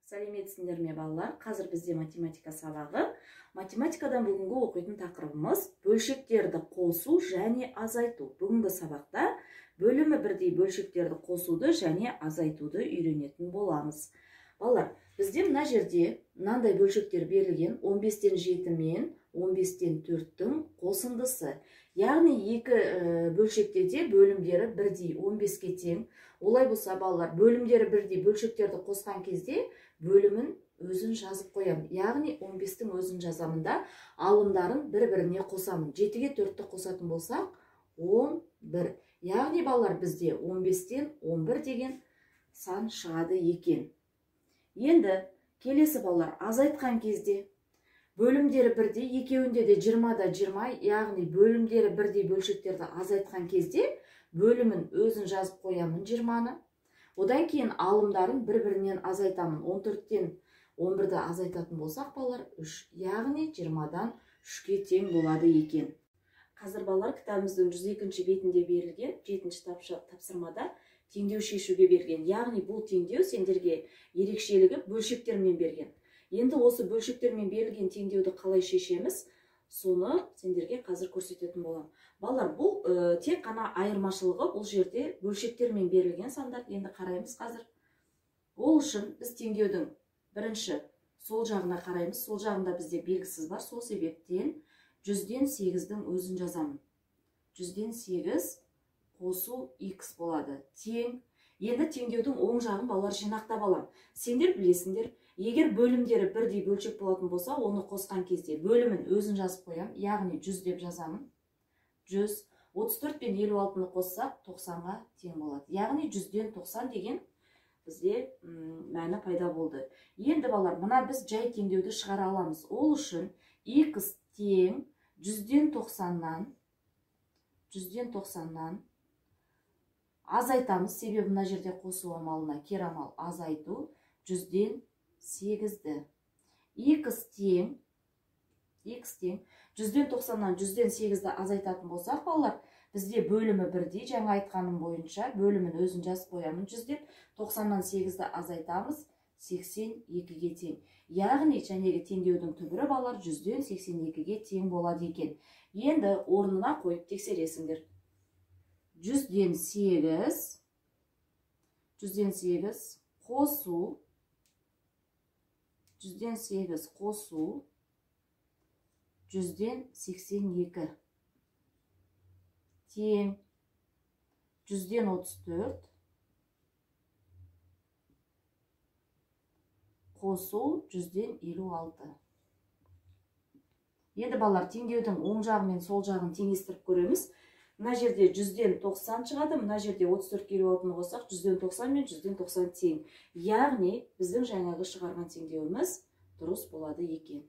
Сәлеметсіңдер ме балалар? Қазір бізде математика сабағы. Математикадан бүгінгі оқитын тақырыбымыз бөлшектерді қосу және азайту. Бүгінгі сабақта бөлімі бірдей бөлшектерді қосуды және азайтуды үйренетін боламыз. Балалар, бізде мына жерде мынандай бөлшектер берілген: 15-тен 7 мен 15-тен 4-тің қосындысы. Яғни екі бөлшекте де бөлімдері бірдей 15-ке тең. Олай болса балалар, бөлімдері бірдей бөлшектерді қосқан кезде бөлімін өзін жазып қоямын. Яғни 15-тің өзін жазамында, алымдарын бір-біріне қосамын. 7-ге 4-ті қосатын болсақ 11. Яғни балалар, бізде 15-тен 11 деген сан шығады екен. Енді келесі балалар, азайтқан кезде бөлімдері бірдей, екеуінде де 20-да 20, яғни бөлімдері бірдей бөлшектерді азайтқан кезде бөлімін өзін жазып қоямын 20-ны. Одан кейін алымдарын бір-бірінен азайтамын. 14-тен 11-ді азайтатын болсақ балалар 3, яғни 20-дан 3-ке тең болады екен. Қазір балалар, кітабымыздың 102-ші бетінде берілген 7-ші тапсырмада теңдеу шешуге берген. Яғни бұл теңдеу сендерге ерекшелігі бөлшектермен берген. Енді осы бөлшектермен берілген теңдеуді қалай шешеміз, соны сендерге қазір көрсететін болам. Балалар, бұл тек қана айырмашылығы бұл жерде бөлшектермен берілген сандар. Енді қараймыз қазір. Ол үшін біз теңдеудің бірінші сол жағына қараймыз. Сол жағында бізде белгісіз бар. Сол себептен 100-ден 8-дің өзін жазамын. 100-ден 8 қосу x болады. Тең. Енді теңдеудің оң жағын балалар жинақтап алам. Сендер білесіңдер, егер бөлімдері бірдей бөлшек болатын болса, оны қосқан кезде бөлімін өзін жазып қоям, яғни 100 деп жазамын. 100. 34 пен 56-ны қоссақ 90-ға тең болады. Яғни 100-ден 90 деген бізде мәні пайда болды. Енді балалар, мына біз жай теңдеуді шығара аламыз. Ол үшін x тең 100-ден 90-нан азайтамыз. Себебі мына жерде қосу амалына кері амал азайту. 100-ден 8-ді. x тең 100-ден 90-нан 100-ден 8-ді азайтатын болсақ балалар, бізде бөлімі бірдей. Жаңа айтқаным бойынша бөлімін өзін жазып қоямын. 100-ден 90-нан 8-ді азайтамыз, 82-ге тең. Яғни жәнегі теңдеудің түбірі балалар 100-ден 82-ге тең болады екен. Енді орнына қойып тексересіңдер. 100-ден 8 қосу 100-ден 8 қосу 100-ден 82 тең 100-ден 34 қосу 100-ден 56. Енді балалар, теңдеудің оң жағы мен сол жағын теңестіріп көреміз. Мына жерде 100-ден 90 шығады, мына жерде 34-ке 56-ны қоссақ 100-ден 90 мен 100-ден 90 тең. Яғни біздің жаңағы шығарған теңдеуіміз дұрыс болады екен.